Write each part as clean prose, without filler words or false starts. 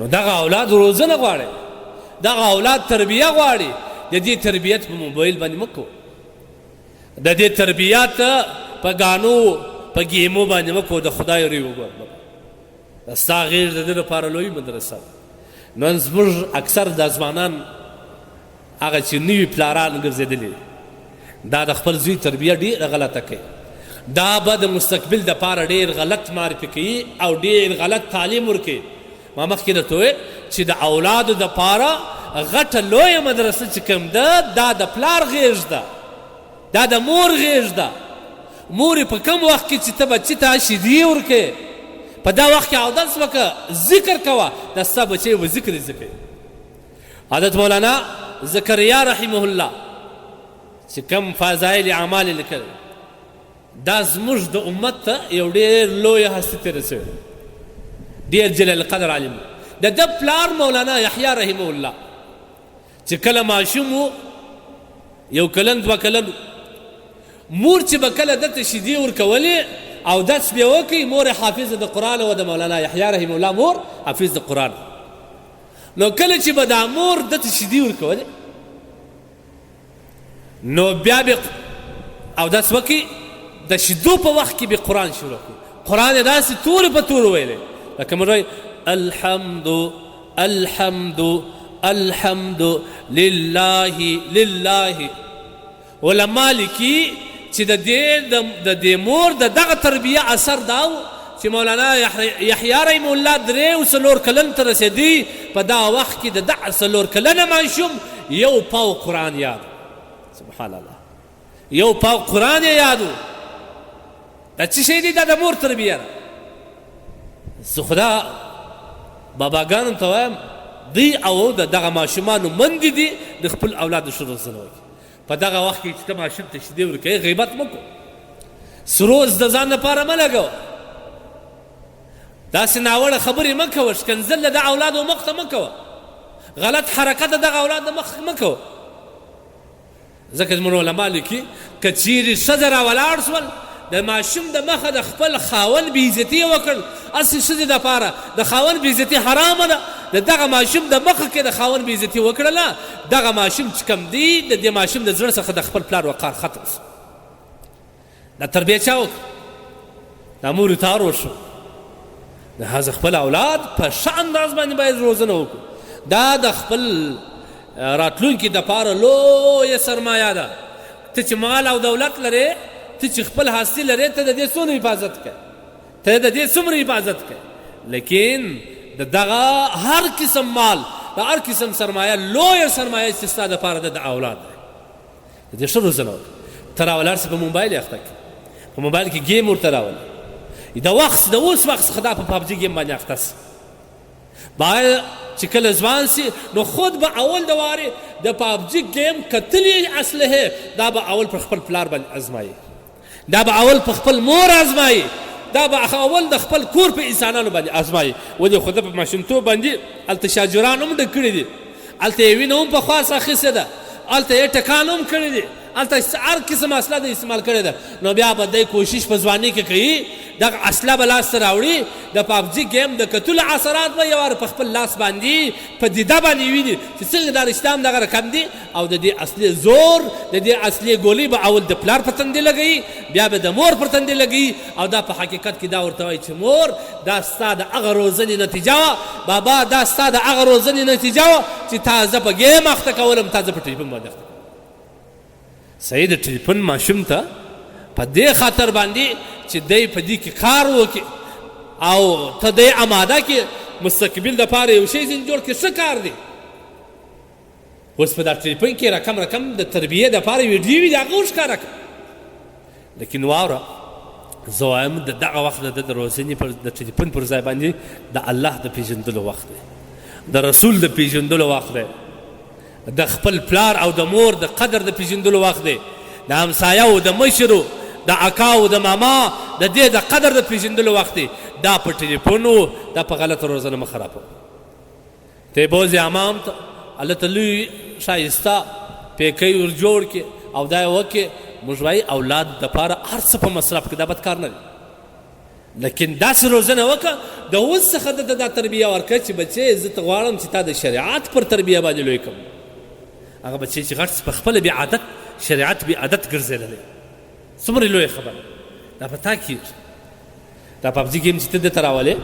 نو دغه اولاد روزنه غواړي، دغه اولاد تربیه غواړي. د دې تربیت په موبایل باندې مه کوو، د دې تربیت په ګانو په ګیمو باندې مه کوو. د خدای ری وګوره، دا ستا غیر د دې لپاره لوی مدرسه ده. نن زموږ اکثر د ځوانان هغه چې نوي پلاران ګرځېدلي دا د خپل زوی تربیه ډېره غلطه کوي. دا به د مستقبل دپاره ډېر غلط معرفي کوي او ډېر غلط تعلیم ورکوي. ما مخکې درته وویل چې د اولادو دپاره غټه لویه مدرسه چې کوم ده دا د پلار غېږ ده، دا د مور غېږ ده. مور په کوم وخت کې چې ته بچي ته شیدې ورکوې، په دا وخت کې اودس وکړه، ذکر کوه، دا ستا بچی به ذکر یې کوي. حضرت مولانا زکریا رحمه الله چې کوم فضایل اعمال یې لیکل، دا زموږ د امت ته یو ډېر لویه هستي تېره سوې، ډېر جلیل القدر عالم. د ده پلار مولانا یحیی رحمه الله چې کله ماشوم و، یو کلن دوه کلن، مور چې به کله دته شیدې ورکولې او دس به وکړي، مور حافظه د قرآن و. د مولانا یحیی رحمه الله مور حافظ د قرآن. نو کله چې به دا مور دته شیدې ورکولې نو بیا به اودس وکړي، د شیدو په وخت کې به قرآن شروع کړي. قرآن یې داسې تورې په تورو ویلی، لکه موږ وایي الحمد الحمد الحمد لله لله. علما لیکي چې د دې مور د دغه تربیه اثر دا و چې مولانا یحیی رحمه الله 3 کلن ته رسېدی. په دا وخت کې د 3 کلنه ماشوم یو پاو قرآن یاد، سبحان الله، یو پاو قرآن یې یاد و. دا څه شی دی؟ دا د مور تربیه ده. زه خدا باباګانو ته وایم دوی او د دغه ماشومانو مندې دي د خپل اولادو ښه روزنه وکړي. په دغه وخت کې چې ته ماشوم ته شیدې ورکوې، غیبت مه کوه، سروز د ځان لپاره مه لګوه، داسې ناوړه خبرې مه کوه، ښکنځل د دغه اولادو مخ ته مه کوه، غلط حرکت د دغه اولاد مخ مه کوه. ځکه زموږ علما لیکي که چیرې ښځه راولاړ شول د ماشوم د مخه د خپل خاوند بېعزتي یې وکړ، هسې ښځې دپاره د خاوند بېعزتي حرامه ده. د دغه ماشوم د مخه کې د خاوند بېعزتي وکړله، دغه ماشوم چې کوم دی د دې ماشوم د زړه څخه د خپل پلار وقار ختم شو. دا تربیه چا وکړه؟ دا مور تار وشو. لهذا خپل اولاد په ښه انداز باندې باید روزنه وکړو. دا د خپل راتلونکي دپاره لویه سرمایه ده. ته چې مال او دولت لرې، ته چې خپل حاصل لرې، ته د دې څونه حفاظت کوې، ته د دې څومره حفاظت کوې. لیکن د دغه هر قسم مال، د هر قسم سرمایه، لویه سرمایه چې ستا دپاره د اولاد دی، د دې ښه روزنه وکړه. ته راولاړ سې په موبایل یې اخته کړې، په موبایل کې ګیم ورته راولې، د اوس وخت څخه دا په پابجي ګیم باندې اخته سي. باید چې کله ځوان سي نو خود به اول د وارې د پابجي ګیم کتلې اسلحې دا به اول پر خپل پلار باندې ازمایي، دا به اول په خپل مور ازمایي، دا به اول د خپل کور په انسانانو باندې ازمایي. ولې خو ده په ماشومتوب باندې هلته شاجران هم ډک کړي دي، هلته یې وینه هم په خواص اخیستې ده، هلته یې ټکان هم کړي دي، هلته هر قسم اسلحه د استعمال کړې ده. نو بیا به دی کوشش په ځوانۍ کې کوي دغه اسلحه به لاسته راوړي، د پابجي ګیم د کتلو اثرات به یو وار په خپل لاس باندې په دیده باندې ویني چې څنګه دا رشته هم دغه رقم دي، او د دې اصلي زور، د دې اصلي ګولۍ به اول د پلار په تندې لګوي، بیا به د مور پر تندې لګوي، او دا په حقیقت کې دا ورته وایي چې مور دا ستا د هغه روزنې نتیجه وه، بابا دا ستا د هغه روزنې نتیجه وه چې تازه په ګیم اخته کولم، تازه په ټلیفون باندې اخته. صحیح د ټلیفون ماشوم ته په دې خاطر باندې چې دی په دې کې کار وکړي او ته دی اماده کې مستقبل دپاره یو شی ځینې جوړ کړي، ښه کار دی. اوس په دا ټلیفون کې رقم د تربیې دپاره ویډیو وي، د هغه وښکاره کړه. لیکن واوره، زه وایم د دغه وخت د روزنې د ټلیفون پر ځای باندې د الله د پېژندلو وخت دی، د رسول د پېژندلو وخت دی، د خپل پلار او د مور د قدر د پېژندلو وخت دی، د همسایهو د مشرو د اکاو د ماما د دې د قدر د پېژندلو وخت دی. دا په ټلیفونو دا په غلطه روزنه مه خرابوه. ته یې بوځې حمام ته، هلته لوی ښایسته پیکۍ ور جوړ کړې او دا یې وکړې. موږ وایي اولاد دپاره هر څه په مصرف کړي، دا بد کار نه دی. لیکن داسې روزنه وکړه د اوس څخه د دا تربیه ورکړه چې بچې زه ته غواړم چې تا د شریعت پر تربیه باندې لوی کړم. هغه بچې چې غټ په خپله بې عادت شریعت بې عادت ګرځېدلی څومره لویه خبره دا په تا کېږي. دا پبجي ګیم چې ته دلته راولې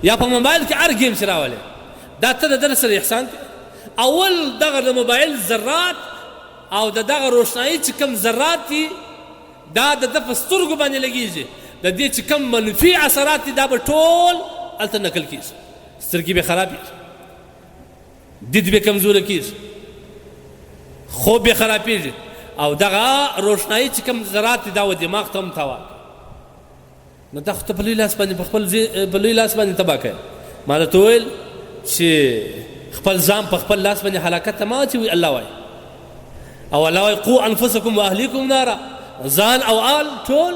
یا په موبایل کې هر ګیم چې راولې دا ته د ده سره احسان کوې. اول دغه د موبایل ذرات او د دغه روښنایي چې کوم ذرات دي دا د ده په سترګو باندې لګېږي. د دې چې کوم منفي اثرات دي دا به ټول هلته نقل کېږي. سترګې به خرابېږي، دید به کمزوره کېږي، خوب به خرابېږي او دغه روښنایي چې کوم ذرات دي دا و دماغ ته هم تاوان. نو دا خو ته په لوی لاس باندې په لوی لاس باندې تباه کوې. ما درته وویل چې خپل ځان په خپل لاس باندې هلاکت ته مه اچوي. الله وایي او الله وایي قو انفسکم واهلیکم نارا، ځان او آل ټول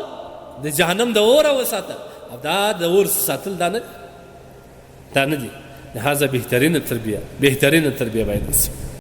د جهنم د اوره وساتل. او دا د اور ساتل دا نه دي. لهذا بهترینه تربیه باید وسي.